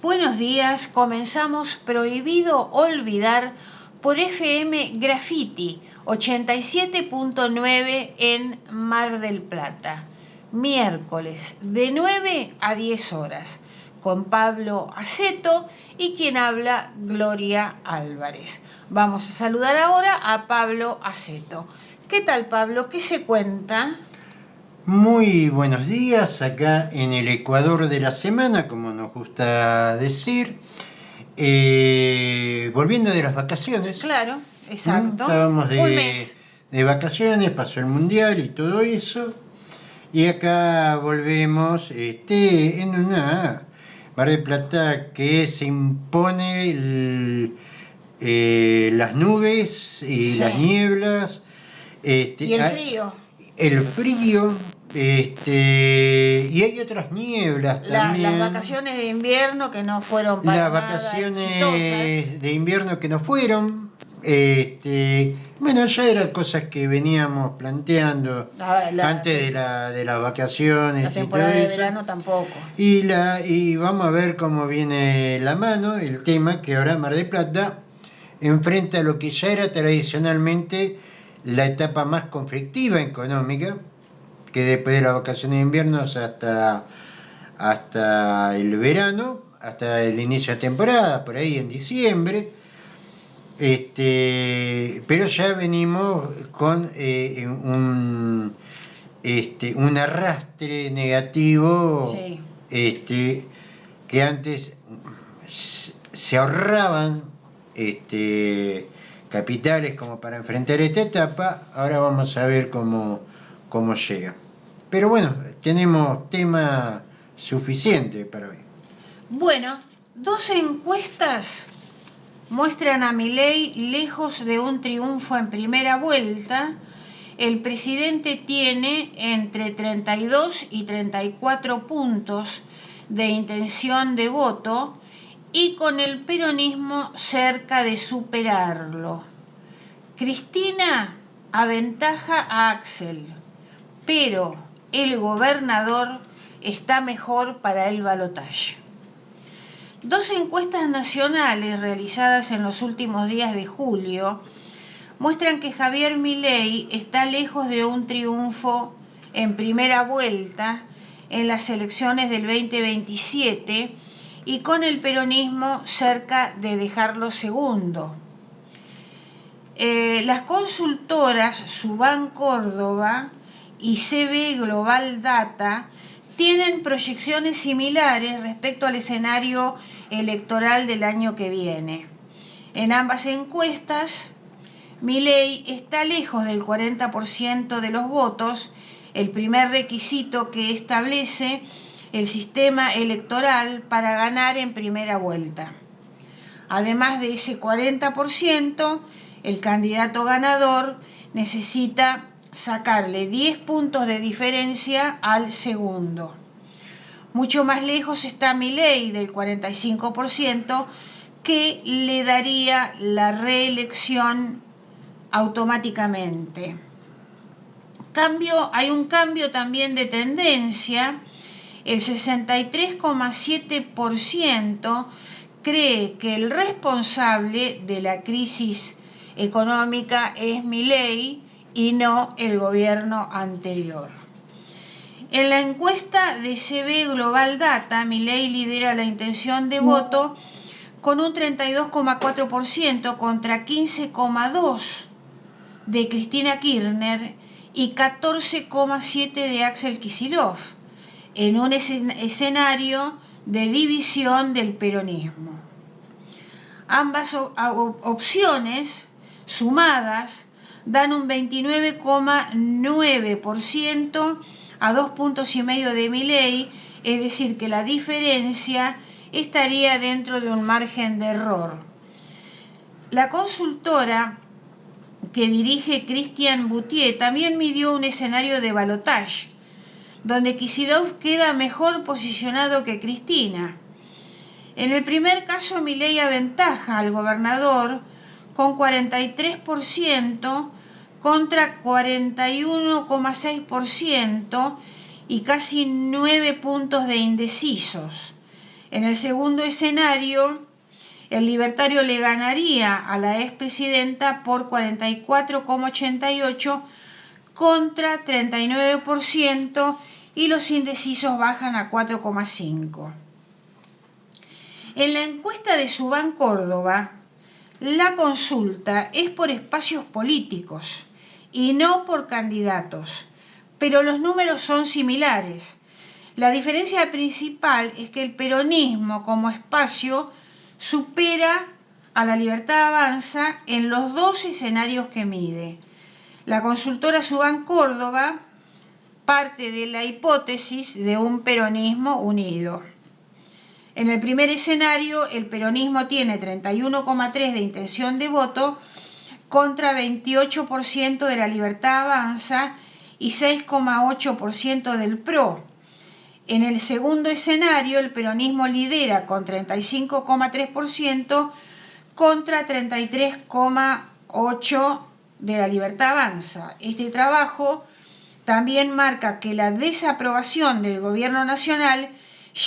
Buenos días, comenzamos Prohibido Olvidar por FM Graffiti 87.9 en Mar del Plata, miércoles de 9 a 10 horas, con Pablo Aceto y quien habla, Gloria Álvarez. Vamos a saludar ahora a Pablo Aceto. ¿Qué tal, Pablo? ¿Qué se cuenta? Muy buenos días, acá en el Ecuador de la semana, como nos gusta decir, volviendo de las vacaciones. Claro, exacto. Estábamos Un mes. de vacaciones, pasó el Mundial y todo eso, y acá volvemos en una Mar del Plata que se impone las nubes y Sí. las nieblas. Y el frío. El frío, y hay otras nieblas también. Las vacaciones de invierno que no fueron para Las nada vacaciones exitosas. de invierno que no fueron. Bueno, ya eran cosas que veníamos planteando antes de las vacaciones. La temporada y todo de eso. verano tampoco. Y vamos a ver cómo viene la mano, el tema que ahora Mar del Plata enfrenta lo que ya era tradicionalmente la etapa más conflictiva económica, que después de las vacaciones de invierno hasta el verano, hasta el inicio de temporada, por ahí en diciembre. Pero ya venimos con un arrastre negativo. Sí. Que antes se ahorraban capitales como para enfrentar esta etapa. Ahora vamos a ver cómo llega. Pero bueno, tenemos tema suficiente para hoy. Bueno, dos encuestas muestran a Milei lejos de un triunfo en primera vuelta. El presidente tiene entre 32 y 34 puntos de intención de voto y con el peronismo cerca de superarlo. Cristina aventaja a Axel, pero el gobernador está mejor para el balotaje. Dos encuestas nacionales realizadas en los últimos días de julio muestran que Javier Milei está lejos de un triunfo en primera vuelta en las elecciones del 2027 y con el peronismo cerca de dejarlo segundo. Las consultoras Subán Córdoba y CB Global Data tienen proyecciones similares respecto al escenario electoral del año que viene. En ambas encuestas, Milei está lejos del 40% de los votos, el primer requisito que establece el sistema electoral para ganar en primera vuelta. Además de ese 40%, el candidato ganador necesita sacarle 10 puntos de diferencia al segundo. Mucho más lejos está Milei del 45%, que le daría la reelección automáticamente. Hay un cambio también de tendencia. El 63,7% cree que el responsable de la crisis económica es Milei y no el gobierno anterior. En la encuesta de CB Global Data, Milei lidera la intención de voto con un 32,4% contra 15,2% de Cristina Kirchner y 14,7% de Axel Kicillof, en un escenario de división del peronismo. Ambas opciones sumadas dan un 29,9% a 2,5 puntos de Milei, es decir, que la diferencia estaría dentro de un margen de error. La consultora que dirige Christian Boutier también midió un escenario de balotaje, donde Kicillof queda mejor posicionado que Cristina. En el primer caso, Milei aventaja al gobernador con 43% contra 41,6% y casi 9 puntos de indecisos. En el segundo escenario, el libertario le ganaría a la expresidenta por 44,88 contra 39% y los indecisos bajan a 4,5. En la encuesta de Subán Córdoba, la consulta es por espacios políticos y no por candidatos, pero los números son similares. La diferencia principal es que el peronismo como espacio supera a la Libertad Avanza en los dos escenarios que mide. La consultora Subán Córdoba parte de la hipótesis de un peronismo unido. En el primer escenario, el peronismo tiene 31,3% de intención de voto contra 28% de la Libertad Avanza y 6,8% del PRO. En el segundo escenario, el peronismo lidera con 35,3% contra 33,8% de la Libertad Avanza. Este trabajo también marca que la desaprobación del gobierno nacional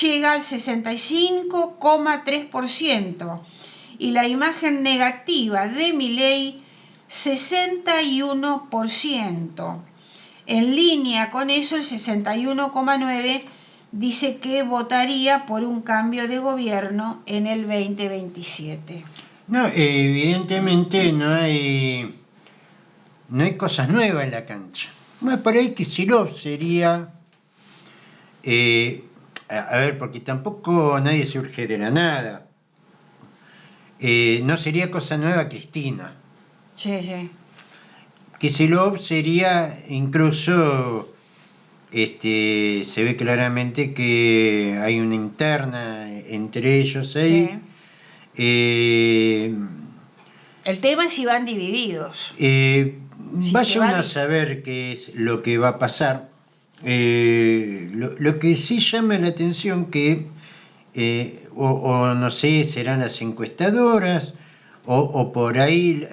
llega al 65,3% y la imagen negativa de Milei 61%. En línea con eso, el 61,9% dice que votaría por un cambio de gobierno en el 2027. No, evidentemente no hay cosas nuevas en la cancha. Bueno, por ahí Kicillof sería... a ver, porque tampoco nadie surge de la nada. No sería cosa nueva Cristina. Sí. Kicillof sería incluso, se ve claramente que hay una interna entre ellos ahí. Sí. El tema es si van divididos. Vaya uno a saber qué es lo que va a pasar. Lo que sí llama la atención que, o no sé, serán las encuestadoras, o por ahí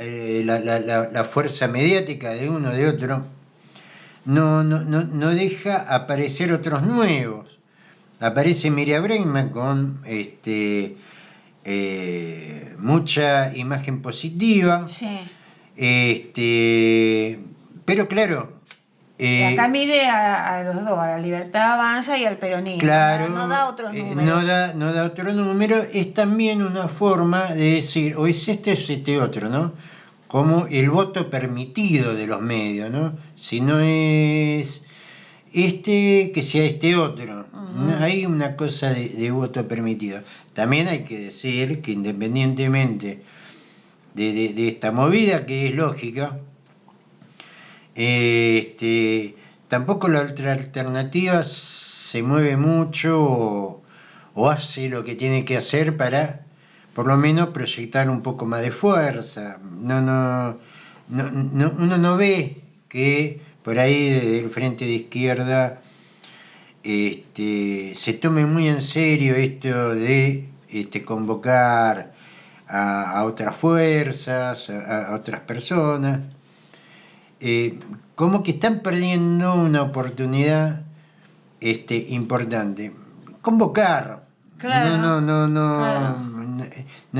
la fuerza mediática de uno o de otro, no deja aparecer otros nuevos. Aparece Miriam Bregman con mucha imagen positiva. Sí. Pero claro, y acá mide a los dos, a la Libertad Avanza y al peronismo. Claro, no da otros números. No da otro número. Es también una forma de decir, o es este otro, ¿no? Como el voto permitido de los medios, ¿no? Si no es que sea este otro. Uh-huh. Hay una cosa de voto permitido. También hay que decir que independientemente de esta movida, que es lógica, tampoco la otra alternativa se mueve mucho o hace lo que tiene que hacer para por lo menos proyectar un poco más de fuerza. Uno no ve que por ahí desde el frente de izquierda se tome muy en serio esto de convocar a otras fuerzas, a otras personas. Como que están perdiendo una oportunidad importante. Convocar. Claro. No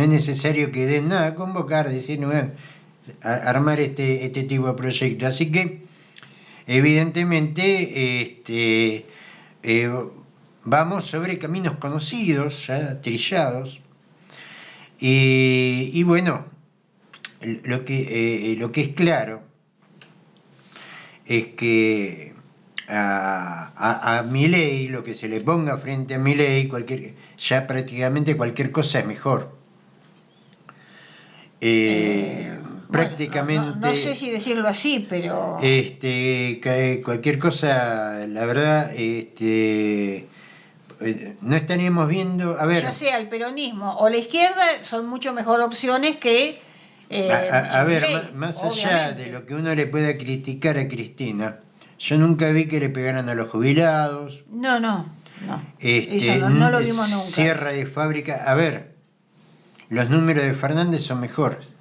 es necesario que den nada, convocar, decir, bueno, armar este tipo de proyectos. Así que, evidentemente, vamos sobre caminos conocidos, ya trillados. Y bueno, lo que es claro es que a Milei, lo que se le ponga frente a Milei, ya prácticamente cualquier cosa es mejor. Prácticamente. No sé si decirlo así, pero. Cualquier cosa, la verdad, no estaríamos viendo. A ver. Ya sea el peronismo o la izquierda, son mucho mejor opciones que. A ver, más allá de lo que uno le pueda criticar a Cristina, yo nunca vi que le pegaran a los jubilados. No. Eso no lo vimos nunca. Cierre de fábrica. A ver, los números de Fernández son mejores.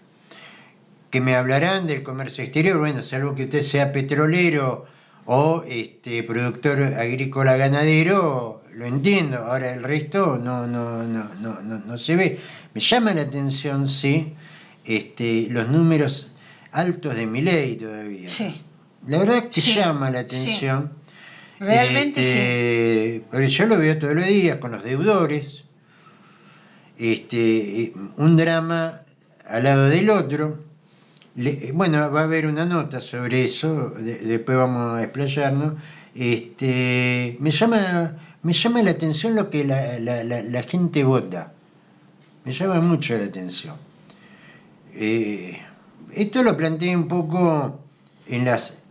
Que me hablarán del comercio exterior, bueno, salvo que usted sea petrolero o productor agrícola ganadero, lo entiendo, ahora el resto no se ve. Me llama la atención, sí, los números altos de Milei todavía. Sí. La verdad que Sí, llama la atención. Sí. Realmente sí. Porque yo lo veo todos los días con los deudores, un drama al lado del otro. Bueno, va a haber una nota sobre eso, después vamos a explayarnos. Me llama la atención lo que la gente vota. Me llama mucho la atención. Esto lo planteé un poco en las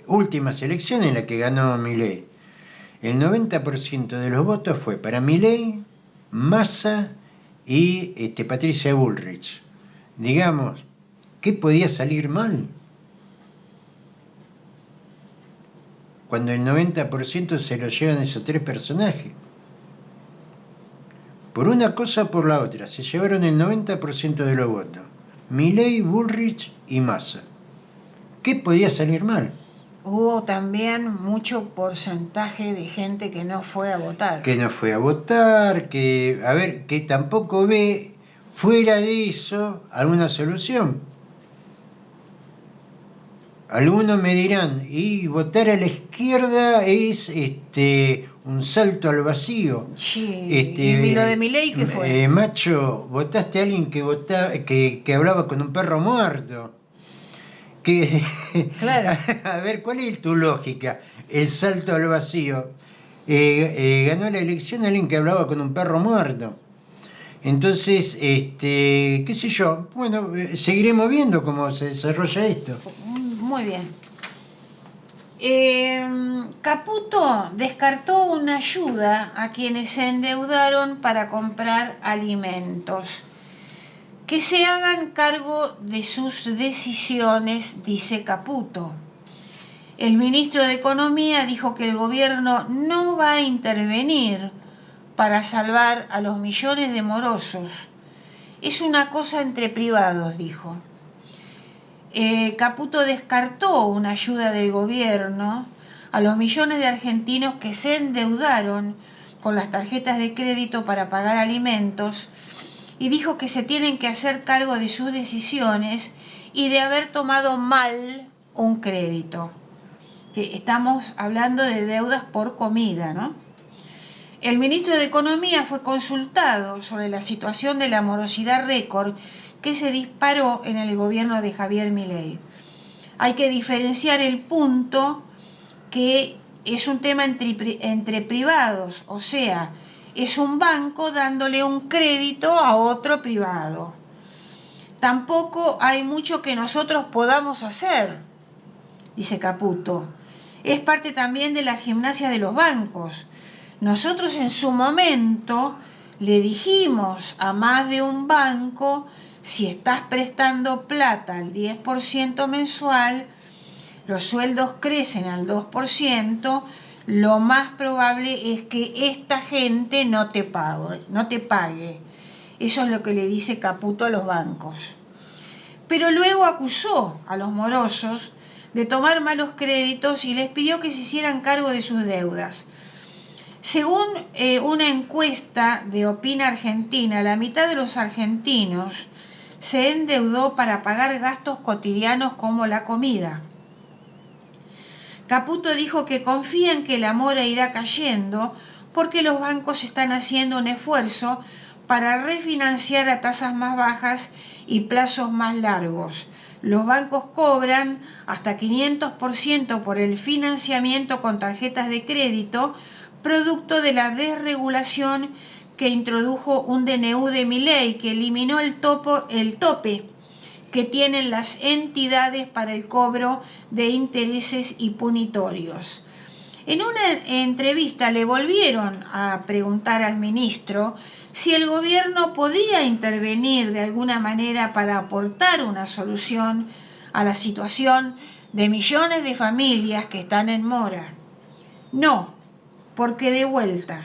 últimas elecciones en las que ganó Milei. El 90% de los votos fue para Milei, Massa y Patricia Bullrich. Digamos, ¿qué podía salir mal? Cuando el 90% se lo llevan esos tres personajes. Por una cosa o por la otra, se llevaron el 90% de los votos. Milei, Bullrich y Massa. ¿Qué podía salir mal? Hubo también mucho porcentaje de gente que no fue a votar. Que no fue a votar, que tampoco ve fuera de eso alguna solución. Algunos me dirán, y votar a la izquierda es un salto al vacío. Sí, ¿y lo de Milei qué fue? Macho, votaste a alguien que hablaba con un perro muerto. Claro. A ver, ¿cuál es tu lógica? El salto al vacío. Ganó la elección alguien que hablaba con un perro muerto. Entonces, qué sé yo, bueno, seguiremos viendo cómo se desarrolla esto. Muy bien. Caputo descartó una ayuda a quienes se endeudaron para comprar alimentos. Que se hagan cargo de sus decisiones, dice Caputo. El ministro de Economía dijo que el gobierno no va a intervenir para salvar a los millones de morosos. Es una cosa entre privados, dijo. Caputo descartó una ayuda del gobierno a los millones de argentinos que se endeudaron con las tarjetas de crédito para pagar alimentos y dijo que se tienen que hacer cargo de sus decisiones y de haber tomado mal un crédito. Que estamos hablando de deudas por comida, ¿no? El ministro de Economía fue consultado sobre la situación de la morosidad récord que se disparó en el gobierno de Javier Milei. Hay que diferenciar el punto que es un tema entre privados, o sea, es un banco dándole un crédito a otro privado. Tampoco hay mucho que nosotros podamos hacer, dice Caputo. Es parte también de la gimnasia de los bancos. Nosotros en su momento le dijimos a más de un banco, si estás prestando plata al 10% mensual, los sueldos crecen al 2%, lo más probable es que esta gente no te pague. Eso es lo que le dice Caputo a los bancos. Pero luego acusó a los morosos de tomar malos créditos y les pidió que se hicieran cargo de sus deudas. Según una encuesta de Opina Argentina, la mitad de los argentinos se endeudó para pagar gastos cotidianos como la comida. Caputo dijo que confía en que la mora irá cayendo porque los bancos están haciendo un esfuerzo para refinanciar a tasas más bajas y plazos más largos. Los bancos cobran hasta 500% por el financiamiento con tarjetas de crédito, producto de la desregulación que introdujo un DNU de Milei que eliminó el tope que tienen las entidades para el cobro de intereses y punitorios. En una entrevista le volvieron a preguntar al ministro si el gobierno podía intervenir de alguna manera para aportar una solución a la situación de millones de familias que están en mora. No, porque de vuelta,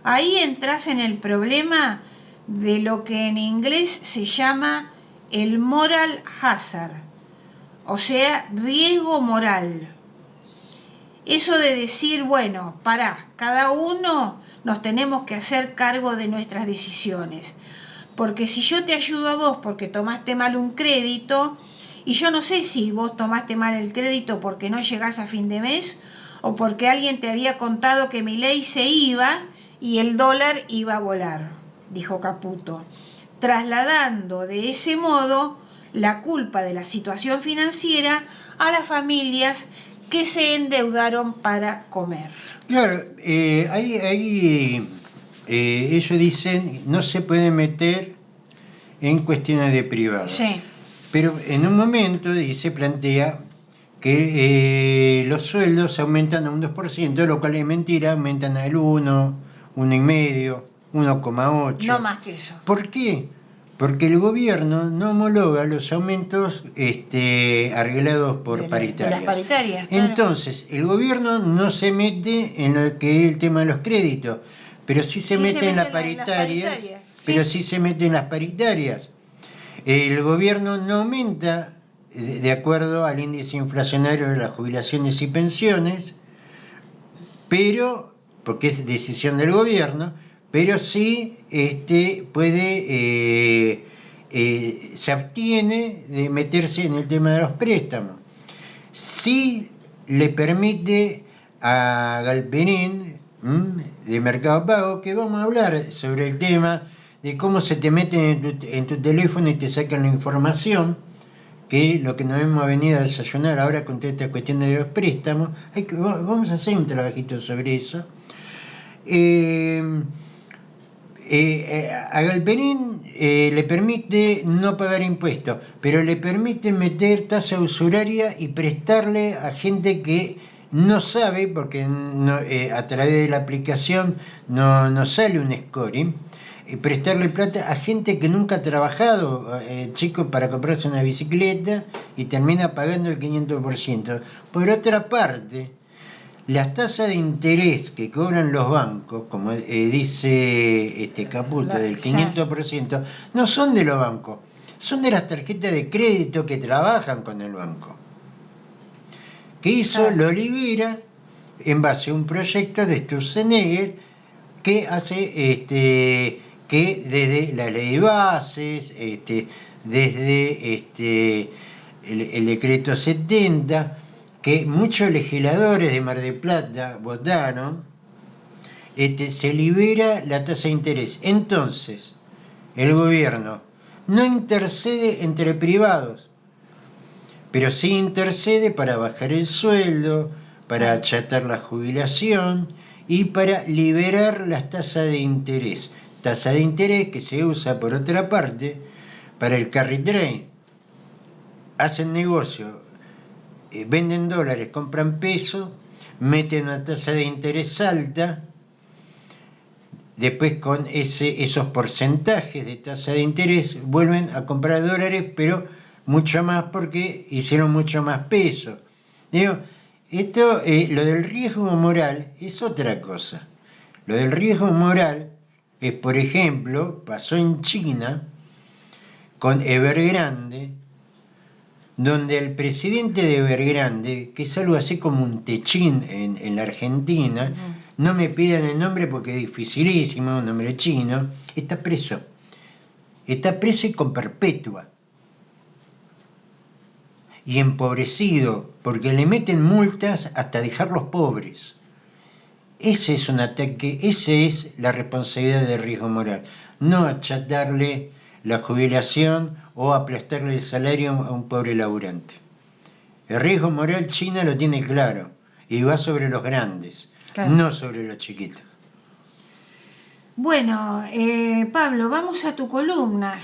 ahí entras en el problema de lo que en inglés se llama el moral hazard, o sea, riesgo moral. Eso de decir, bueno, pará, cada uno nos tenemos que hacer cargo de nuestras decisiones. Porque si yo te ayudo a vos porque tomaste mal un crédito, y yo no sé si vos tomaste mal el crédito porque no llegás a fin de mes o porque alguien te había contado que Milei se iba y el dólar iba a volar, dijo Caputo, trasladando de ese modo la culpa de la situación financiera a las familias que se endeudaron para comer. Claro, ellos dicen no se puede meter en cuestiones de privado. Sí. Pero en un momento se plantea que los sueldos aumentan a un 2%, lo cual es mentira, aumentan al 1, 1,5, 1,8. No más que eso. ¿Por qué? Porque el gobierno no homologa los aumentos arreglados por paritarias. De las paritarias, claro. Entonces, el gobierno no se mete en lo que es el tema de los créditos, pero sí se mete en las paritarias, pero sí se mete en las paritarias. El gobierno no aumenta, de acuerdo al índice inflacionario de las jubilaciones y pensiones, pero, porque es decisión del gobierno, pero sí se abstiene de meterse en el tema de los préstamos. Sí le permite a Galperín, de Mercado Pago, que vamos a hablar sobre el tema de cómo se te meten en tu teléfono y te sacan la información, que lo que nos hemos venido a desayunar ahora con toda esta cuestión de los préstamos. Vamos a hacer un trabajito sobre eso. A Galperín le permite no pagar impuestos, pero le permite meter tasa usuraria y prestarle a gente que no sabe, porque a través de la aplicación no sale un scoring, prestarle plata a gente que nunca ha trabajado, chicos, para comprarse una bicicleta y termina pagando el 500%. Por otra parte, las tasas de interés que cobran los bancos, como dice Caputo, del 500%, no son de los bancos, son de las tarjetas de crédito que trabajan con el banco. Que eso lo libera en base a un proyecto de Sturzenegger que hace que desde la ley de bases, desde el decreto 70, que muchos legisladores de Mar del Plata votaron, se libera la tasa de interés. Entonces, el gobierno no intercede entre privados, pero sí intercede para bajar el sueldo, para achatar la jubilación y para liberar las tasas de interés. Tasa de interés que se usa, por otra parte, para el carry trade. Hacen negocio, venden dólares, compran pesos, meten una tasa de interés alta, después con esos porcentajes de tasa de interés vuelven a comprar dólares, pero mucho más porque hicieron mucho más peso. Digo, lo del riesgo moral es otra cosa. Lo del riesgo moral es, por ejemplo, pasó en China con Evergrande, donde el presidente de Evergrande, que es algo así como un Techín en la Argentina, no me pidan el nombre porque es dificilísimo, un nombre chino, está preso. Está preso y con perpetua. Y empobrecido, porque le meten multas hasta dejarlos pobres. Ese es un ataque, esa es la responsabilidad del riesgo moral. No achatarle la jubilación o aplastarle el salario a un pobre laburante. El riesgo moral China lo tiene claro y va sobre los grandes, no sobre los chiquitos. Bueno, Pablo, vamos a tu columna.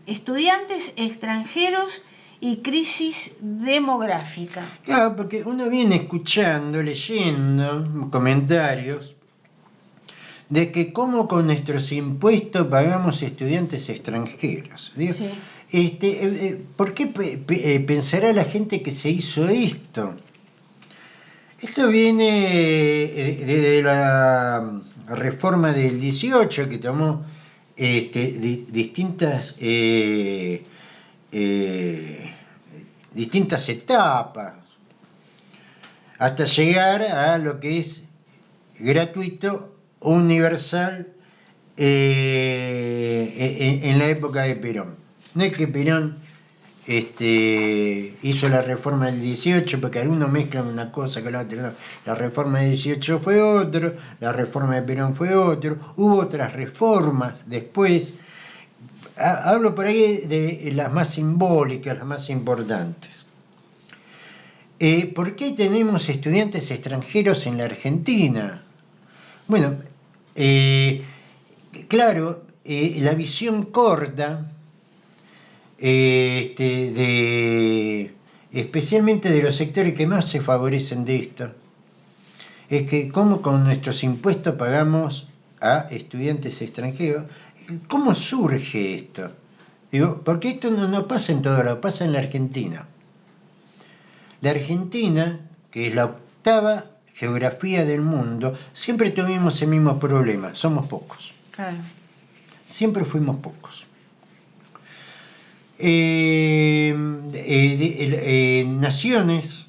Estudiantes extranjeros y crisis demográfica. Claro, porque uno viene escuchando, leyendo comentarios de que cómo con nuestros impuestos pagamos estudiantes extranjeros. Digo, sí. ¿Por qué pensará la gente que se hizo esto? Esto viene desde la reforma del 18 que tomó distintas etapas. hasta llegar a lo que es gratuito, universal, en la época de Perón. No es que Perón hizo la reforma del 18, porque algunos mezclan una cosa con la otra. No. La reforma del 18 fue otro, la reforma de Perón fue otro, hubo otras reformas después. Hablo por ahí de las más simbólicas, las más importantes. ¿Por qué tenemos estudiantes extranjeros en la Argentina? Bueno, claro, la visión corta, especialmente de los sectores que más se favorecen de esto, es que cómo con nuestros impuestos pagamos a estudiantes extranjeros. ¿Cómo surge esto? Digo, porque esto no pasa en todo lado, pasa en la Argentina. La Argentina, que es la octava geografía del mundo, siempre tuvimos el mismo problema, somos pocos. Claro. Siempre fuimos pocos. Naciones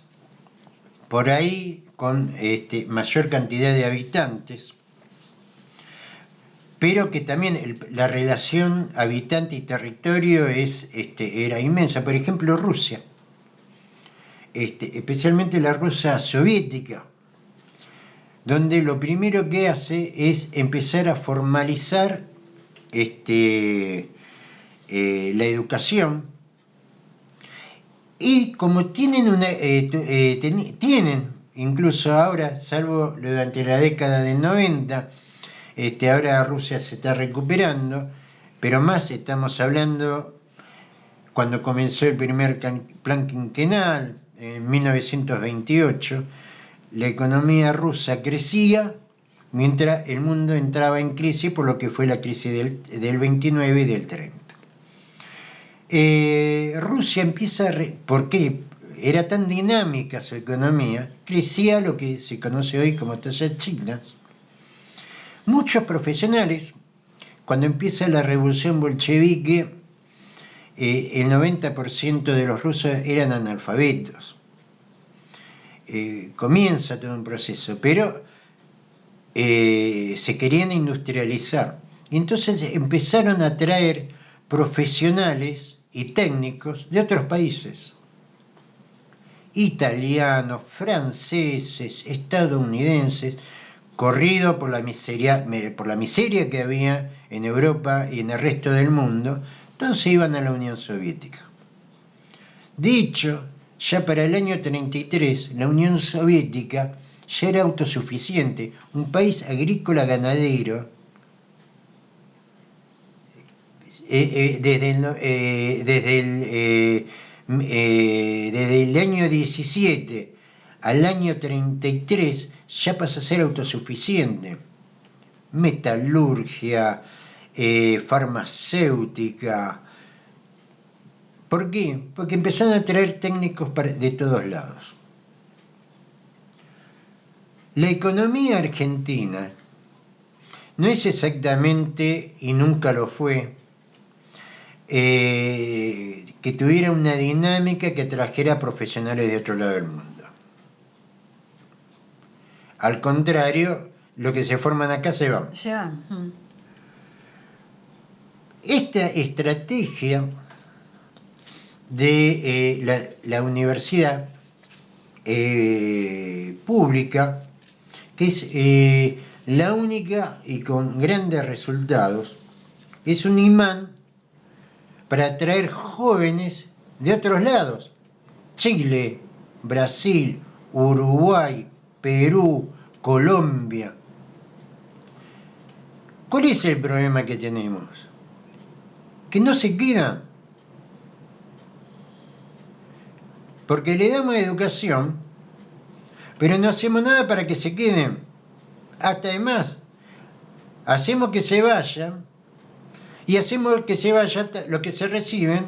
por ahí con mayor cantidad de habitantes, pero que también la relación habitante y territorio era inmensa. Por ejemplo, Rusia, especialmente la Rusia soviética, donde lo primero que hace es empezar a formalizar la educación, y como tienen tienen incluso ahora, salvo durante la década del 90, ahora Rusia se está recuperando, pero más estamos hablando cuando comenzó el primer plan quinquenal en 1928, la economía rusa crecía mientras el mundo entraba en crisis por lo que fue la crisis del 29 y del 30. Rusia empieza, porque era tan dinámica su economía, crecía lo que se conoce hoy como tasas chinas. Muchos profesionales, cuando empieza la revolución bolchevique, el 90% de los rusos eran analfabetos. Comienza todo un proceso, pero se querían industrializar. Y entonces empezaron a traer profesionales y técnicos de otros países. Italianos, franceses, estadounidenses, corrido por la miseria que había en Europa y en el resto del mundo, entonces iban a la Unión Soviética. De hecho, ya para el año 33, la Unión Soviética ya era autosuficiente, un país agrícola ganadero. Desde el año 17 al año 33 ya pasa a ser autosuficiente. Metalurgia, farmacéutica. ¿Por qué? Porque empezaron a traer técnicos de todos lados. La economía argentina no es exactamente, y nunca lo fue, que tuviera una dinámica que atrajera profesionales de otro lado del mundo. Al contrario, los que se forman acá se van. Se van. Esta estrategia de la universidad pública, que es la única y con grandes resultados, es un imán para atraer jóvenes de otros lados. Chile, Brasil, Uruguay, Perú, Colombia. ¿Cuál es el problema que tenemos? Que no se quedan. Porque le damos educación, pero no hacemos nada para que se queden. Hasta además, hacemos que se vayan, y hacemos que se vayan los que se reciben,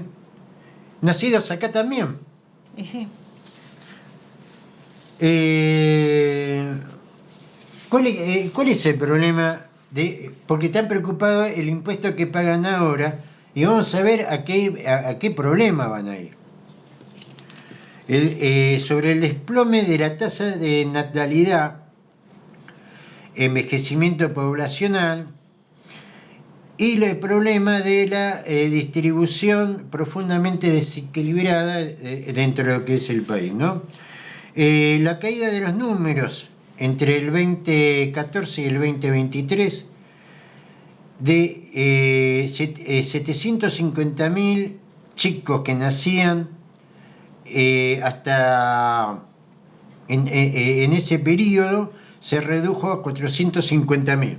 nacidos acá también. Y sí. ¿Cuál es el problema? Porque están preocupados el impuesto que pagan ahora, y vamos a ver a qué problema van a ir. sobre el desplome de la tasa de natalidad, envejecimiento poblacional y el problema de la distribución profundamente desequilibrada dentro de lo que es el país, ¿no? La caída de los números entre el 2014 y el 2023 de 750.000 chicos que nacían hasta en ese periodo se redujo a 450.000.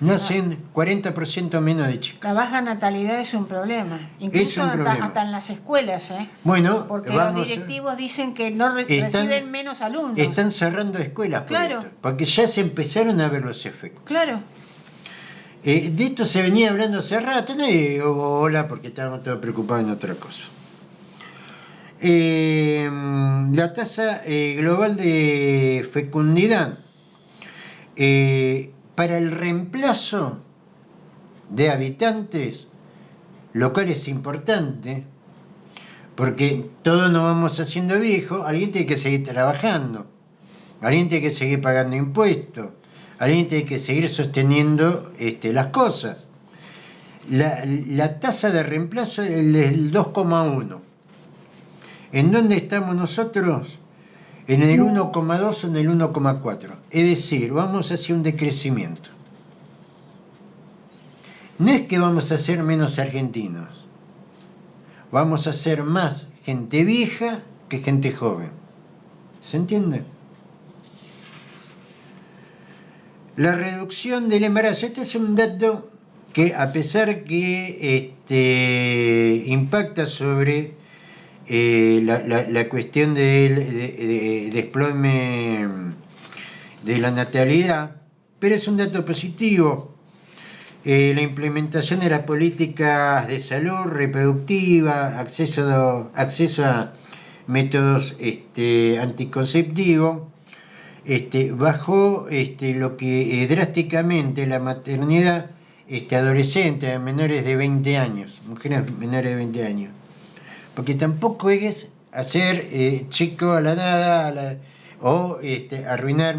Nacen 40% menos de chicos. La baja natalidad es un problema, incluso hasta en las escuelas, Bueno, porque los directivos dicen que no reciben menos alumnos. Están cerrando escuelas por claro. esto, porque ya se empezaron a ver los efectos. Claro. De esto se venía hablando hace rato, nadie hola porque estábamos todos preocupados en otra cosa. La tasa global de fecundidad para el reemplazo de habitantes, lo cual es importante, porque todos nos vamos haciendo viejos, alguien tiene que seguir trabajando, alguien tiene que seguir pagando impuestos, alguien tiene que seguir sosteniendo las cosas. La tasa de reemplazo es del 2,1. ¿En dónde estamos nosotros? En el 1,2 o en el 1,4. Es decir, vamos hacia un decrecimiento. No es que vamos a ser menos argentinos. Vamos a ser más gente vieja que gente joven. ¿Se entiende? La reducción del embarazo. Este es un dato que, a pesar que impacta sobre la cuestión del desplome de la natalidad, pero es un dato positivo. La implementación de las políticas de salud reproductiva, acceso a métodos anticonceptivos, bajó lo que drásticamente la maternidad adolescente, a menores de 20 años, mujeres menores de 20 años. Porque tampoco es hacer chico a la nada o arruinar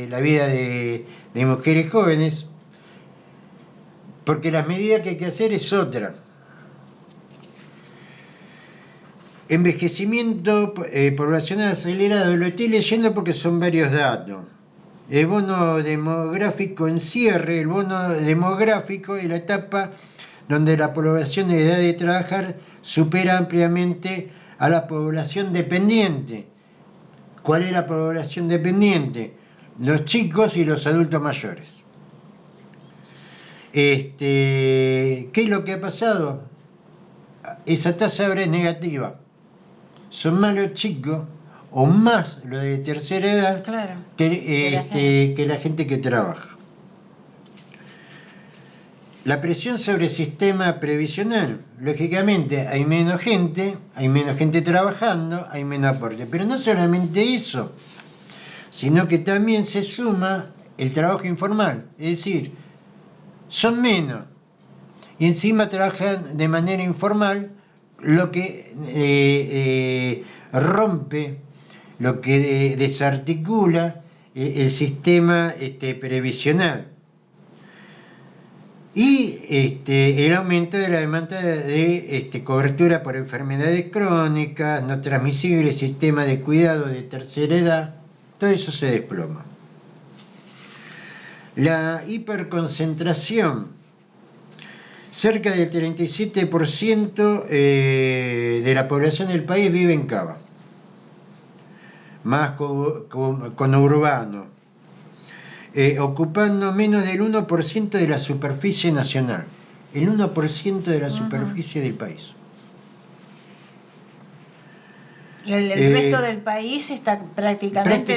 la vida de mujeres jóvenes, porque las medidas que hay que hacer es otra. Envejecimiento poblacional acelerado, lo estoy leyendo porque son varios datos. El bono demográfico en cierre, el bono demográfico es la etapa donde la población de edad de trabajar supera ampliamente a la población dependiente. ¿Cuál es la población dependiente? Los chicos y los adultos mayores. ¿Qué es lo que ha pasado? Esa tasa ahora es negativa. Son más los chicos o más los de tercera edad, claro, que la gente que trabaja. La presión sobre el sistema previsional. Lógicamente hay menos gente trabajando, hay menos aporte. Pero no solamente eso, sino que también se suma el trabajo informal. Es decir, son menos y encima trabajan de manera informal, lo que rompe, lo que desarticula el sistema previsional. Y el aumento de la demanda de cobertura por enfermedades crónicas, no transmisibles, sistema de cuidado de tercera edad, todo eso se desploma. La hiperconcentración. Cerca del 37% de la población del país vive en Cava, más conurbano, ocupando menos del 1% de la superficie nacional, el 1% de la superficie del país. El resto del país está prácticamente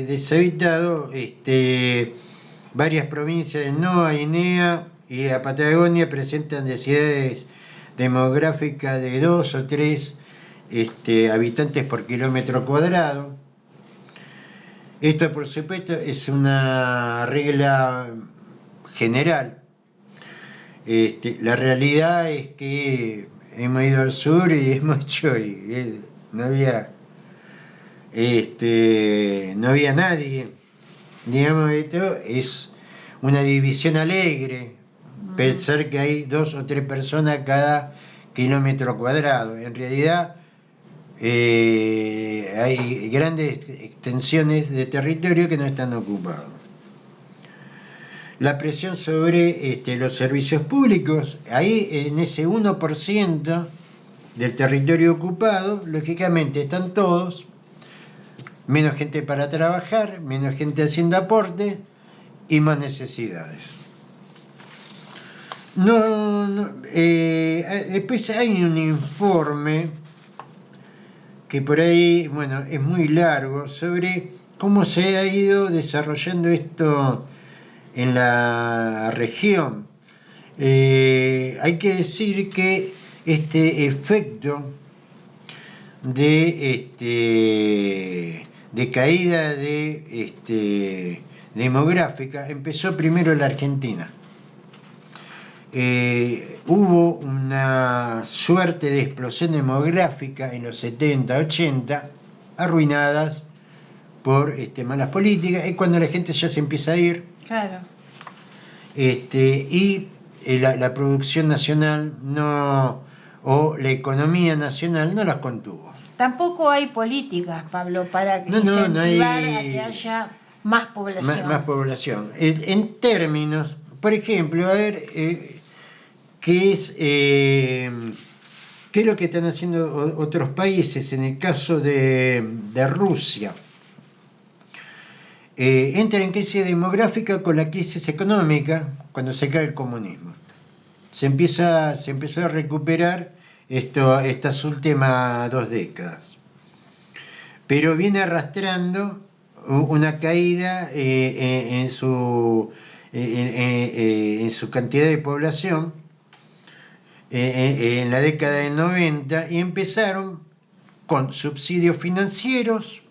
deshabitado. Varias provincias del NOA, INEA y la Patagonia presentan densidades demográficas de 2 o 3 habitantes por kilómetro cuadrado. Esto, por supuesto, es una regla general. La realidad es que hemos ido al sur y hemos hecho, y no había nadie. Digamos, esto es una división alegre, pensar que hay 2 o 3 personas cada kilómetro cuadrado. En realidad hay grandes extensiones de territorio que no están ocupados. La presión sobre los servicios públicos, ahí en ese 1% del territorio ocupado, lógicamente están todos, menos gente para trabajar, menos gente haciendo aporte y más necesidades. Después hay un informe que por ahí, bueno, es muy largo, sobre cómo se ha ido desarrollando esto en la región. Hay que decir que este efecto de caída demográfica empezó primero en la Argentina. Hubo una suerte de explosión demográfica en los 70, 80, arruinadas por malas políticas. Es cuando la gente ya se empieza a ir. Claro. Y la producción nacional o la economía nacional no las contuvo. Tampoco hay políticas, Pablo, para incentivar a que haya más población. Más población. En términos, por ejemplo, a ver, ¿qué es lo que están haciendo otros países? En el caso de Rusia, entra en crisis demográfica con la crisis económica cuando se cae el comunismo. Se empezó a recuperar estas últimas 2 décadas, pero viene arrastrando una caída en su cantidad de población en la década del 90, y empezaron con subsidios financieros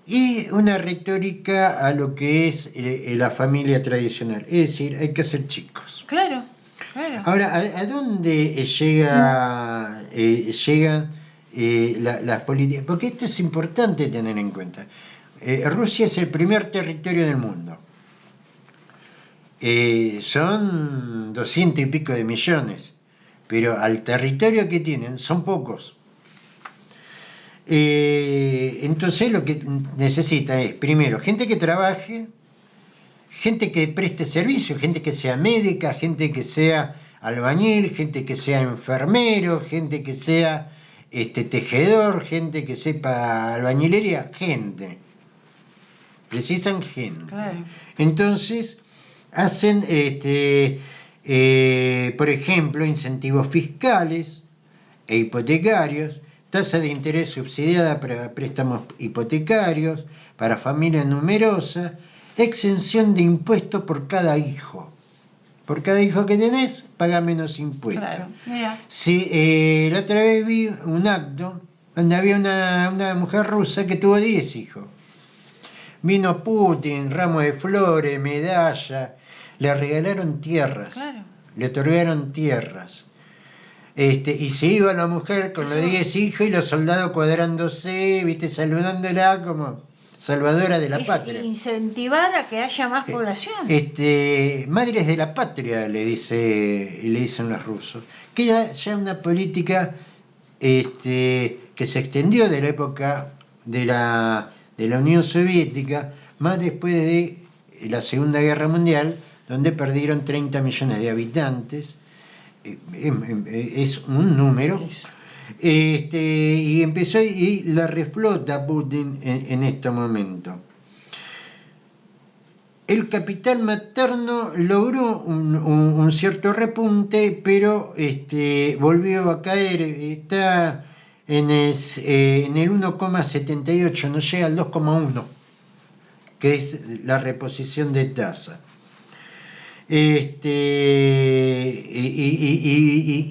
y una retórica a lo que es la familia tradicional, es decir, hay que hacer chicos. Claro. Ahora, ¿a dónde llegan las políticas? Porque esto es importante tener en cuenta. Rusia es el primer territorio del mundo. Son 200 y pico de millones, pero al territorio que tienen son pocos. Entonces lo que necesita es, primero, gente que trabaje, gente que preste servicio, gente que sea médica, gente que sea albañil, gente que sea enfermero, gente que sea tejedor, gente que sepa albañilería, gente. Precisan gente. Claro. Entonces hacen, por ejemplo, incentivos fiscales e hipotecarios, tasa de interés subsidiada para préstamos hipotecarios, para familias numerosas, exención de impuestos por cada hijo. Por cada hijo que tenés, paga menos impuestos. Claro, mira. Sí, la otra vez vi un acto donde había una mujer rusa que tuvo 10 hijos. Vino Putin, ramos de flores, medalla, le regalaron tierras, Claro. Le otorgaron tierras. Y se iba la mujer con los 10 hijos y los soldados cuadrándose, saludándola como salvadora de la patria. Incentivar a que haya más población. Madres de la patria, le dicen los rusos. Que ya una política que se extendió de la época de la Unión Soviética, más después de la Segunda Guerra Mundial, donde perdieron 30 millones de habitantes. Es un número. Y empezó y la reflota Putin en este momento. El capital materno logró un cierto repunte, pero volvió a caer, está en el 1,78, no llega al 2,1, que es la reposición de tasa. Y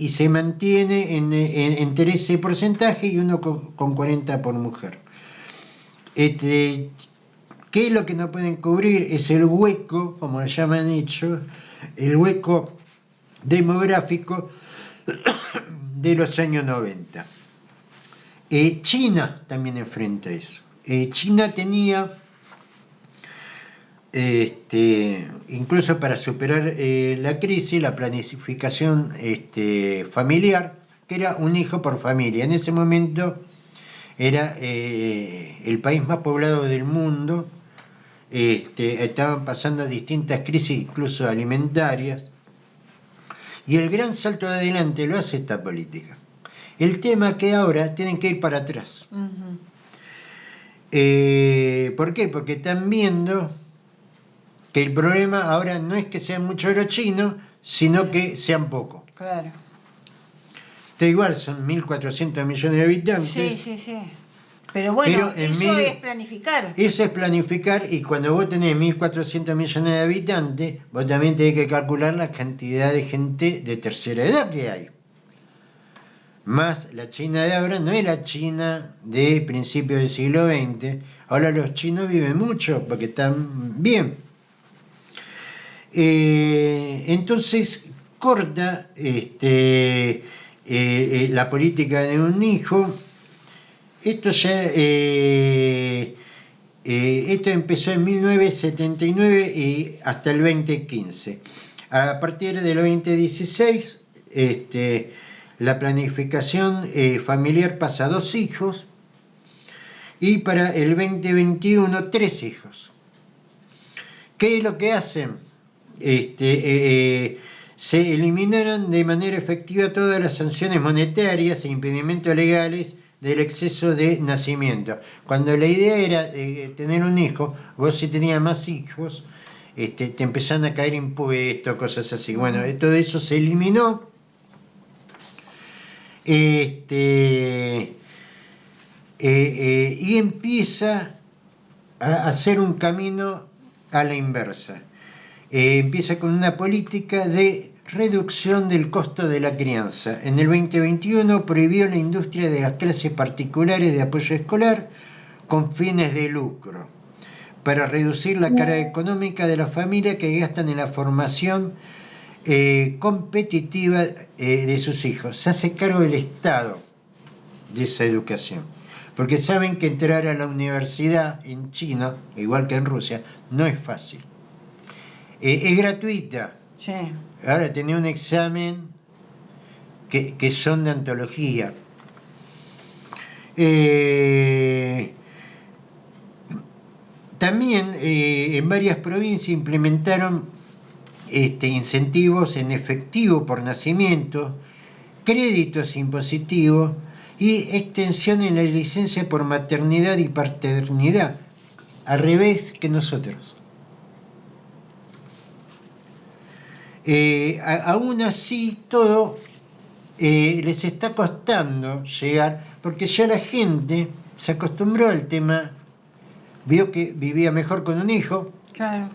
se mantiene entre ese porcentaje y 1,40 por mujer. ¿Qué es lo que no pueden cubrir? Es el hueco, como le llaman dicho, el hueco demográfico de los años 90. China también enfrenta eso. China tenía, incluso para superar la crisis, la planificación familiar, que era un hijo por familia. En ese momento era el país más poblado del mundo. Estaban pasando distintas crisis, incluso alimentarias, y el gran salto adelante lo hace esta política. El tema es que ahora tienen que ir para atrás. Ujú. ¿Por qué? Porque están viendo que el problema ahora no es que sean muchos los chinos, sino que sean pocos. Claro. Da igual, son 1.400 millones de habitantes. Sí, sí, sí. Pero bueno, Pero eso es planificar. Eso es planificar, y cuando vos tenés 1.400 millones de habitantes, vos también tenés que calcular la cantidad de gente de tercera edad que hay. Más la China de ahora no es la China de principios del siglo XX. Ahora los chinos viven mucho porque están bien. Entonces corta la política de un hijo. Esto empezó en 1979 y hasta el 2015. A partir del 2016, la planificación familiar pasa a 2 hijos, y para el 2021 3 hijos. ¿Qué es lo que hacen? Se eliminaron de manera efectiva todas las sanciones monetarias e impedimentos legales del exceso de nacimiento. Cuando la idea era tener un hijo, vos si tenías más hijos, te empezaron a caer impuestos, cosas así. Bueno, todo eso se eliminó. Y empieza a hacer un camino a la inversa. Empieza con una política de reducción del costo de la crianza. En el 2021 prohibió la industria de las clases particulares de apoyo escolar con fines de lucro, para reducir la carga económica de las familias que gastan en la formación competitiva de sus hijos. Se hace cargo del Estado de esa educación, porque saben que entrar a la universidad en China, igual que en Rusia, no es fácil. Es gratuita. Sí. Ahora tenés un examen que son de antología. También en varias provincias implementaron incentivos en efectivo por nacimiento, créditos impositivos y extensión en la licencia por maternidad y paternidad, al revés que nosotros. Aún así, todo les está costando llegar, porque ya la gente se acostumbró al tema, vio que vivía mejor con un hijo. Claro.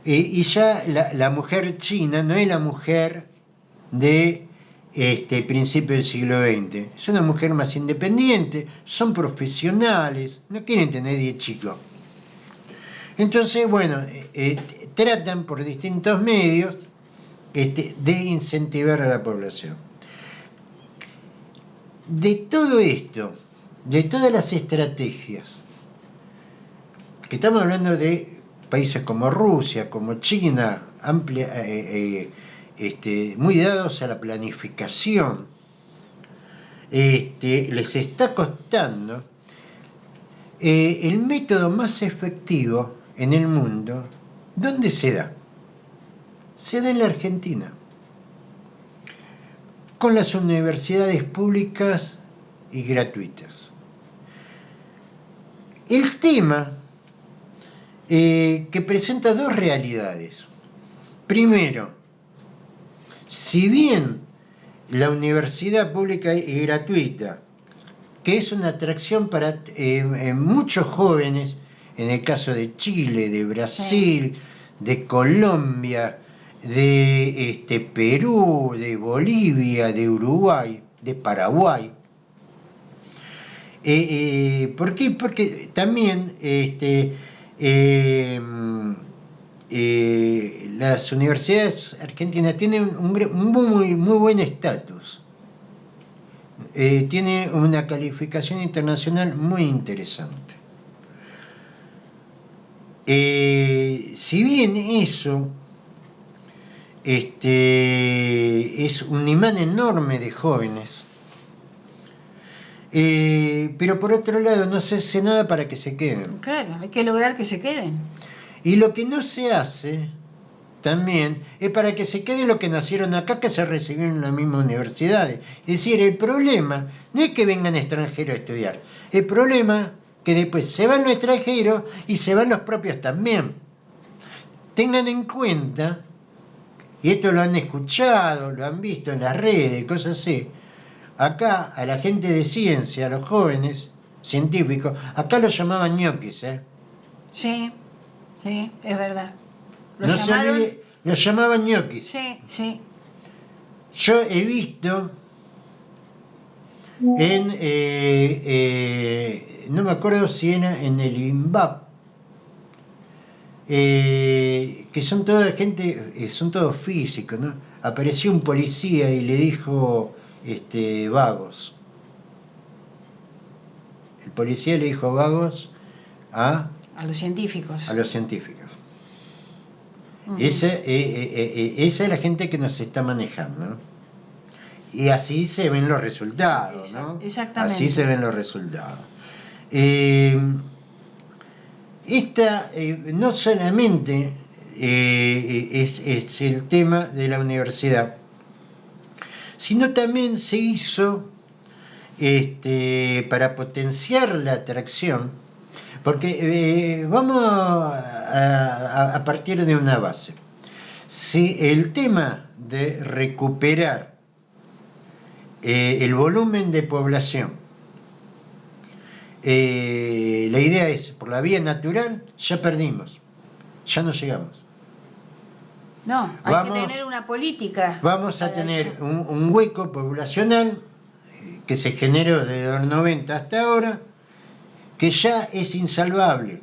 Y ya la mujer china no es la mujer de principio del siglo XX. Es una mujer más independiente, son profesionales, no quieren tener 10 chicos. Entonces, bueno, tratan por distintos medios de incentivar a la población. De todo esto, de todas las estrategias, que estamos hablando de países como Rusia, como China, muy dados a la planificación, les está costando. El método más efectivo en el mundo, ¿dónde se da? Se da en la Argentina, con las universidades públicas y gratuitas. El tema que presenta 2 realidades. Primero, si bien la universidad pública y gratuita, que es una atracción para muchos jóvenes, en el caso de Chile, de Brasil, de Colombia, de Perú, de Bolivia, de Uruguay, de Paraguay. ¿Por qué? Porque también las universidades argentinas tienen un muy buen estatus. Tiene una calificación internacional muy interesante. Si bien eso es un imán enorme de jóvenes, pero por otro lado no se hace nada para que se queden. Claro, hay que lograr que se queden. Y lo que no se hace también es para que se queden los que nacieron acá, que se recibieron en las mismas universidades. Es decir, el problema no es que vengan extranjeros a estudiar, el problema es que después se van los extranjeros y se van los propios también. Tengan en cuenta, y esto lo han escuchado, lo han visto en las redes, cosas así, acá a la gente de ciencia, a los jóvenes científicos, acá los llamaban ñoquis, ¿eh? Sí, es verdad. Los llamaban ñoquis. Sí. Yo he visto no me acuerdo si era en el INVAP, que son toda gente, son todos físicos, ¿no? Apareció un policía y le dijo vagos. El policía le dijo vagos a los científicos. A los científicos. Esa es la gente que nos está manejando, ¿no? Y así se ven los resultados, ¿no? Exactamente. Así se ven los resultados. No solamente es el tema de la universidad, sino también se hizo para potenciar la atracción, porque vamos a partir de una base. Si el tema de recuperar el volumen de población, la idea es, por la vía natural, ya perdimos, ya no llegamos. No, hay que tener una política. Vamos a tener un hueco poblacional que se generó desde los 90 hasta ahora, que ya es insalvable.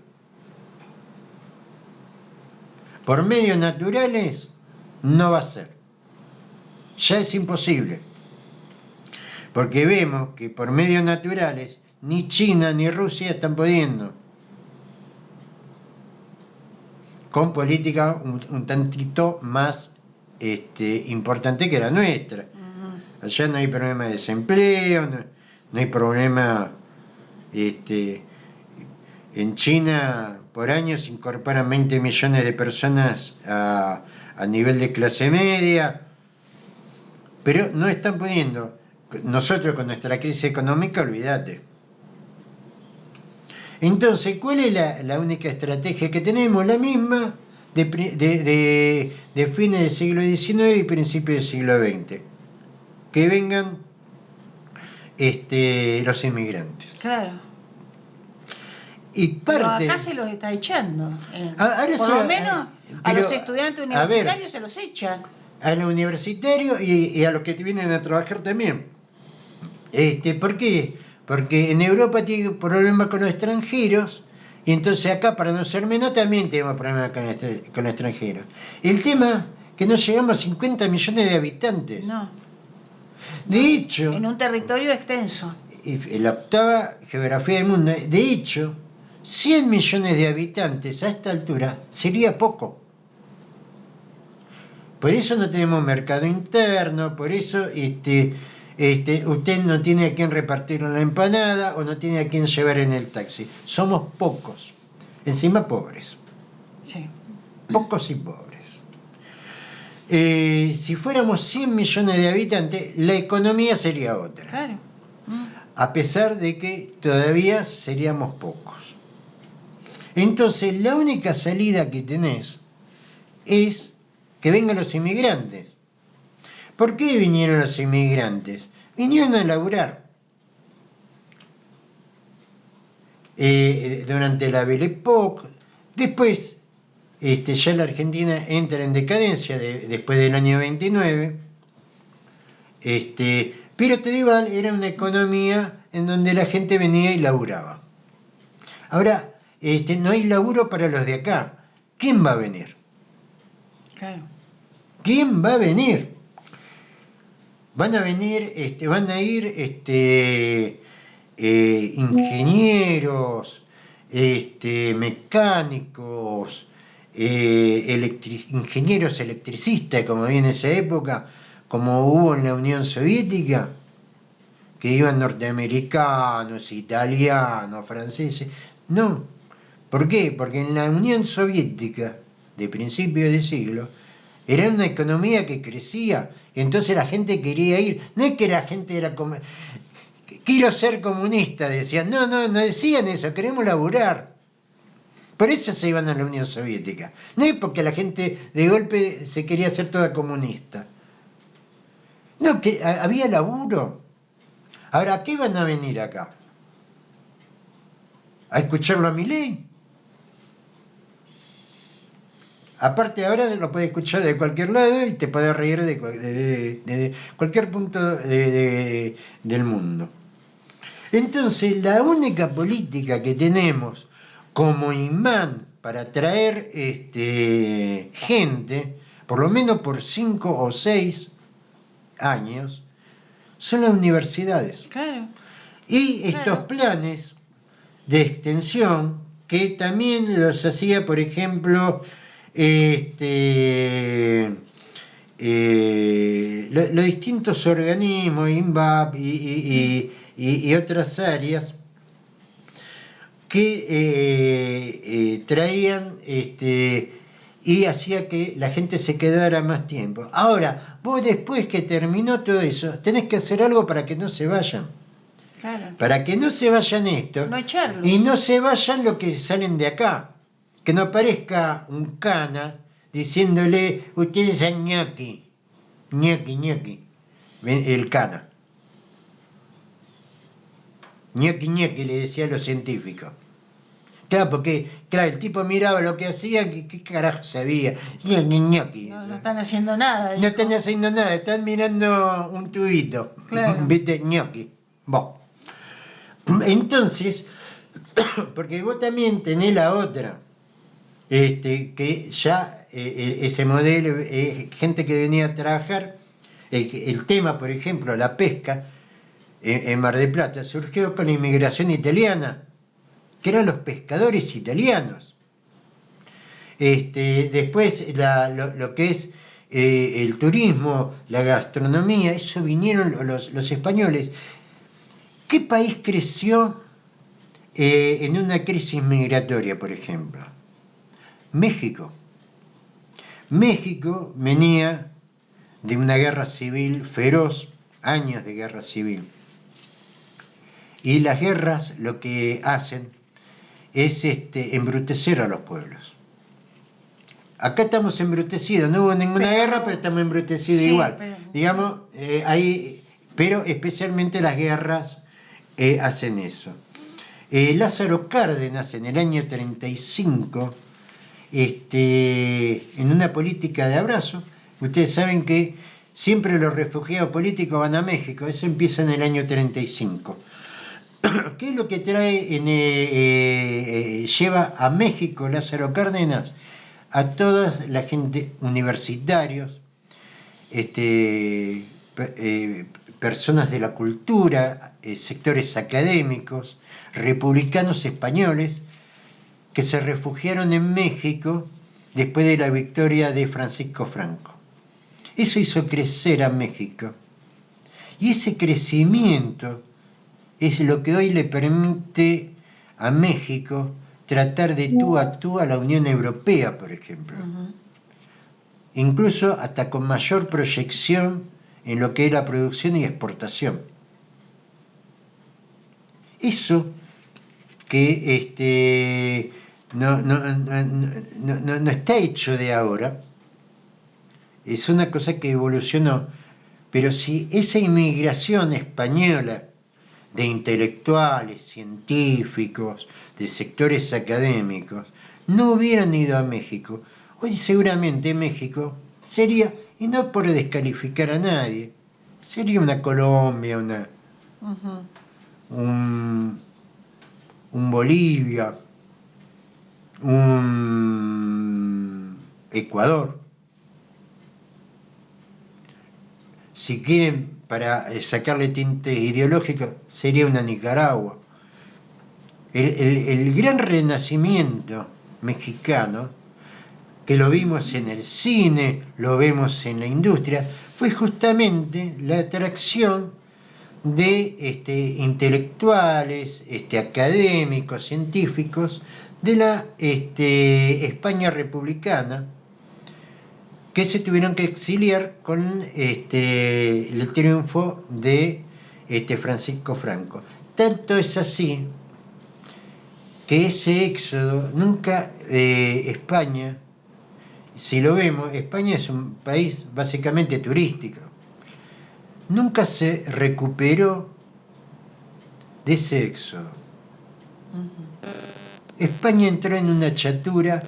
Por medios naturales no va a ser. Ya es imposible. Porque vemos que por medios naturales ni China ni Rusia están pudiendo. Con política un tantito más importante que la nuestra. Allá no hay problema de desempleo, no hay problema. En China por año se incorporan 20 millones de personas a nivel de clase media, pero no están pudiendo. Nosotros con nuestra crisis económica, olvídate. Entonces, ¿cuál es la única estrategia que tenemos? La misma de fines del siglo XIX y principios del siglo XX. Que vengan los inmigrantes. Claro. Y pero acá se los está echando. Por lo menos a los estudiantes universitarios se los echan. A los universitarios y a los que vienen a trabajar también. ¿Por qué? Porque en Europa tienen problemas con los extranjeros, y entonces acá, para no ser menos, también tenemos problemas con los extranjeros. El tema es que no llegamos a 50 millones de habitantes. No. De hecho, en un territorio extenso. En la octava geografía del mundo, de hecho, 100 millones de habitantes a esta altura sería poco. Por eso no tenemos mercado interno, por eso usted no tiene a quién repartir la empanada o no tiene a quién llevar en el taxi. Somos pocos, encima pobres. Sí. Pocos y pobres. Si fuéramos 100 millones de habitantes, la economía sería otra. Claro. A pesar de que todavía seríamos pocos. Entonces, la única salida que tenés es que vengan los inmigrantes. ¿Por qué vinieron los inmigrantes? Vinieron a laburar. Durante la Belle Époque. Después, ya la Argentina entra en decadencia después del año 29. Pero te digo, era una economía en donde la gente venía y laburaba. Ahora, no hay laburo para los de acá. ¿Quién va a venir? Claro. ¿Quién va a venir? Van a ir ingenieros, mecánicos, ingenieros electricistas, como había en esa época, como hubo en la Unión Soviética, que iban norteamericanos, italianos, franceses. No. ¿Por qué? Porque en la Unión Soviética, de principios de siglo, era una economía que crecía, entonces la gente quería ir. No es que la gente era como... Quiero ser comunista, decían. No, no decían eso, queremos laburar. Por eso se iban a la Unión Soviética. No es porque la gente de golpe se quería hacer toda comunista. No, que había laburo. Ahora, ¿a qué van a venir acá? ¿A escucharlo a Milei? Aparte ahora lo puedes escuchar de cualquier lado y te puedes reír de cualquier punto del mundo. Entonces, la única política que tenemos como imán para atraer gente, por lo menos por 5 o 6 años, son las universidades. Claro. Y estos planes de extensión, que también los hacía, por ejemplo, los distintos organismos, INVAP y otras áreas, que traían y hacía que la gente se quedara más tiempo. Ahora, vos después que terminó todo eso, tenés que hacer algo para que no se vayan. Claro. Para que no se vayan estos. No echarlos. Y no se vayan los que salen de acá. Que no aparezca un cana diciéndole, ustedes son ñoqui. Ñoqui, ñoqui. El cana. Ñoqui, ñoqui, le decía a los científicos. Claro, porque el tipo miraba lo que hacía, ¿qué carajo sabía? Ñoqui, ñoqui. No están haciendo nada. No están haciendo nada, están mirando un tubito. Claro. ¿Viste? Ñoqui. Bueno. Entonces, porque vos también tenés la otra, que ya ese modelo, gente que venía a trabajar, el tema, por ejemplo, la pesca en Mar del Plata, surgió con la inmigración italiana, que eran los pescadores italianos. Después lo que es el turismo, la gastronomía, eso vinieron los españoles. ¿Qué país creció en una crisis migratoria, por ejemplo? México. México venía de una guerra civil feroz, años de guerra civil. Y las guerras lo que hacen es embrutecer a los pueblos. Acá estamos embrutecidos, no hubo ninguna guerra, pero estamos embrutecidos igual. Digamos, pero especialmente las guerras hacen eso. Lázaro Cárdenas en el año 35, en una política de abrazo, ustedes saben que siempre los refugiados políticos van a México, eso empieza en el año 35. ¿Qué es lo que lleva a México Lázaro Cárdenas? A toda la gente, universitarios, personas de la cultura, sectores académicos, republicanos españoles, que se refugiaron en México después de la victoria de Francisco Franco. Eso hizo crecer a México. Y ese crecimiento es lo que hoy le permite a México tratar de tú a tú a la Unión Europea, por ejemplo. Uh-huh. Incluso hasta con mayor proyección en lo que es la producción y exportación. Eso que no está hecho de ahora, es una cosa que evolucionó, pero si esa inmigración española de intelectuales, científicos, de sectores académicos, no hubieran ido a México, hoy seguramente México sería, y no por descalificar a nadie, sería una Colombia, uh-huh. un Bolivia, un Ecuador, si quieren, para sacarle tinte ideológico, sería una Nicaragua. El gran renacimiento mexicano, que lo vimos en el cine, lo vemos en la industria, fue justamente la atracción de intelectuales, académicos, científicos de la España republicana, que se tuvieron que exiliar con el triunfo de Francisco Franco. Tanto es así que ese éxodo nunca España, si lo vemos, España es un país básicamente turístico, nunca se recuperó de ese éxodo. España entró en una chatura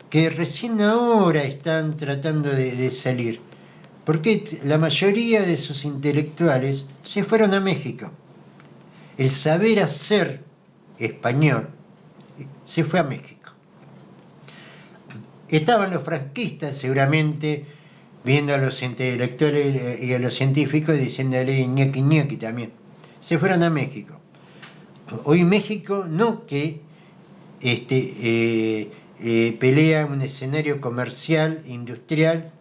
que recién ahora están tratando de salir, porque la mayoría de sus intelectuales se fueron a México. El saber hacer español se fue a México. Estaban los franquistas seguramente viendo a los intelectuales y a los científicos diciéndole ñaqui ñaqui también. Se fueron a México. Hoy México no que pelea en un escenario comercial, industrial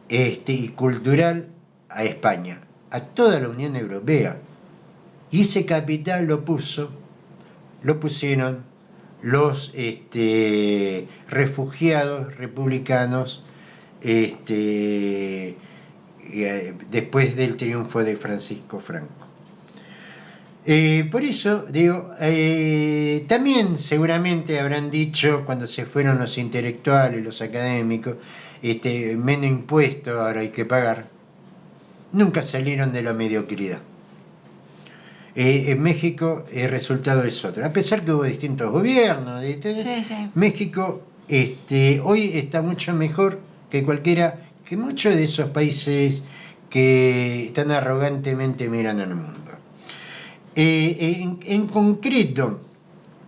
y cultural a España, a toda la Unión Europea. Y ese capital lo pusieron los refugiados republicanos después del triunfo de Francisco Franco. Por eso, digo, también seguramente habrán dicho cuando se fueron los intelectuales, los académicos, menos impuestos ahora hay que pagar. Nunca salieron de la mediocridad. En México el resultado es otro. A pesar que hubo distintos gobiernos, sí. México hoy está mucho mejor que muchos de esos países que tan arrogantemente miran al mundo. En concreto,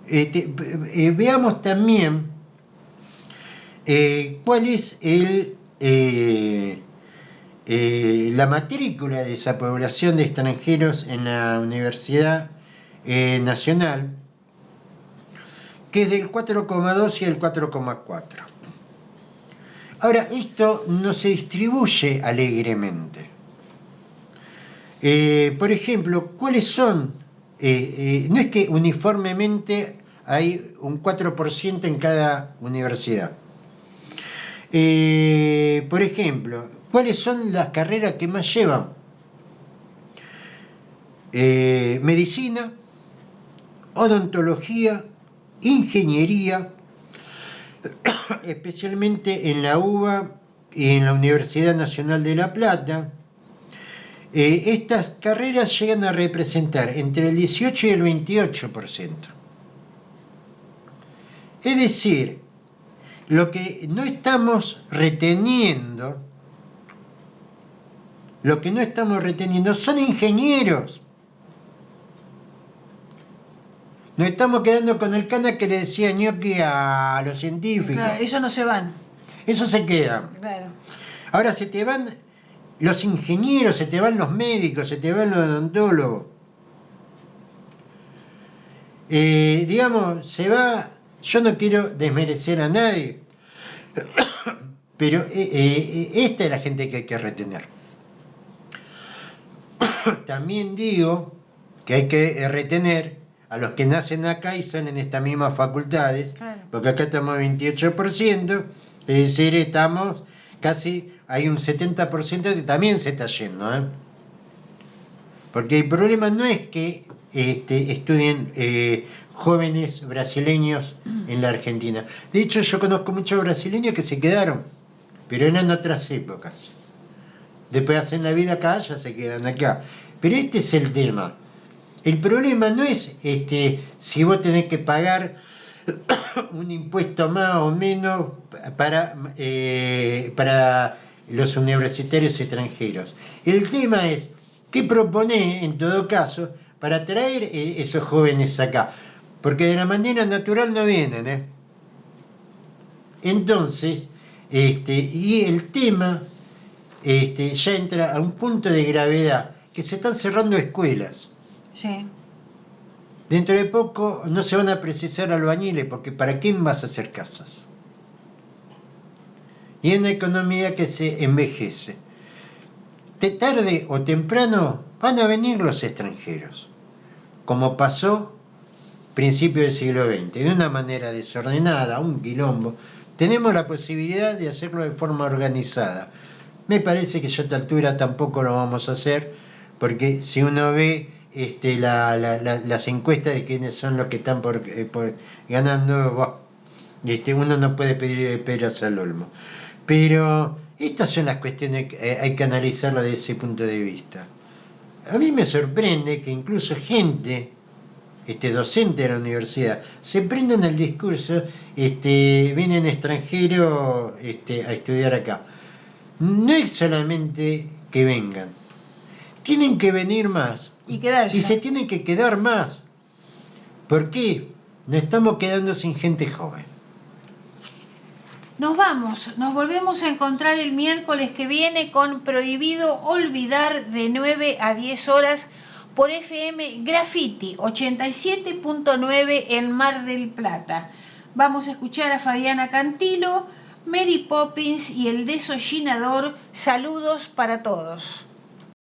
veamos también cuál es la matrícula de esa población de extranjeros en la Universidad Nacional, que es del 4,2 y el 4,4. Ahora, esto no se distribuye alegremente. Por ejemplo, ¿cuáles son? No es que uniformemente hay un 4% en cada universidad. Por ejemplo, ¿cuáles son las carreras que más llevan? Medicina, odontología, ingeniería, especialmente en la UBA y en la Universidad Nacional de La Plata. Estas carreras llegan a representar entre el 18 y el 28%. Es decir, lo que no estamos reteniendo son ingenieros. Nos estamos quedando con el cana que le decía ñoqui a los científicos. Claro, esos no se van. Eso se queda. Claro. Ahora se te van los ingenieros, se te van los médicos, se te van los odontólogos. Digamos, se va. Yo no quiero desmerecer a nadie, pero esta es la gente que hay que retener. También digo que hay que retener a los que nacen acá y salen en estas mismas facultades, claro, porque acá estamos 28%, es decir, estamos casi, hay un 70% que también se está yendo, porque el problema no es que estudien jóvenes brasileños en la Argentina. De hecho, yo conozco muchos brasileños que se quedaron, pero eran otras épocas. Después hacen la vida acá, ya se quedan acá. Pero este es el tema. El problema no es si vos tenés que pagar un impuesto más o menos para los universitarios extranjeros. El tema es qué proponés, en todo caso, para traer esos jóvenes acá. Porque de la manera natural no vienen. Entonces, y el tema ya entra a un punto de gravedad que se están cerrando escuelas. Sí. Dentro de poco no se van a precisar albañiles, porque ¿para quién vas a hacer casas? Y es una economía que se envejece. Tarde o temprano van a venir los extranjeros, como pasó a principios del siglo XX, de una manera desordenada, un quilombo. Tenemos la posibilidad de hacerlo de forma organizada. Me parece que ya a esta altura tampoco lo vamos a hacer, porque si uno ve las encuestas de quiénes son los que están por ganando, uno no puede pedir peras al olmo. Pero estas son las cuestiones que hay que analizarlas desde ese punto de vista. A mí me sorprende que incluso gente, docente de la universidad, se prendan el discurso, vienen extranjeros a estudiar acá. No es solamente que vengan, tienen que venir más Y quedarse. y se tienen que quedar más. ¿Por qué? Nos estamos quedando sin gente joven. Nos vamos, nos volvemos a encontrar el miércoles que viene con Prohibido Olvidar de 9 a 10 horas por FM Graffiti 87.9 en Mar del Plata. Vamos a escuchar a Fabiana Cantilo, Mary Poppins y el Desollinador. Saludos para todos.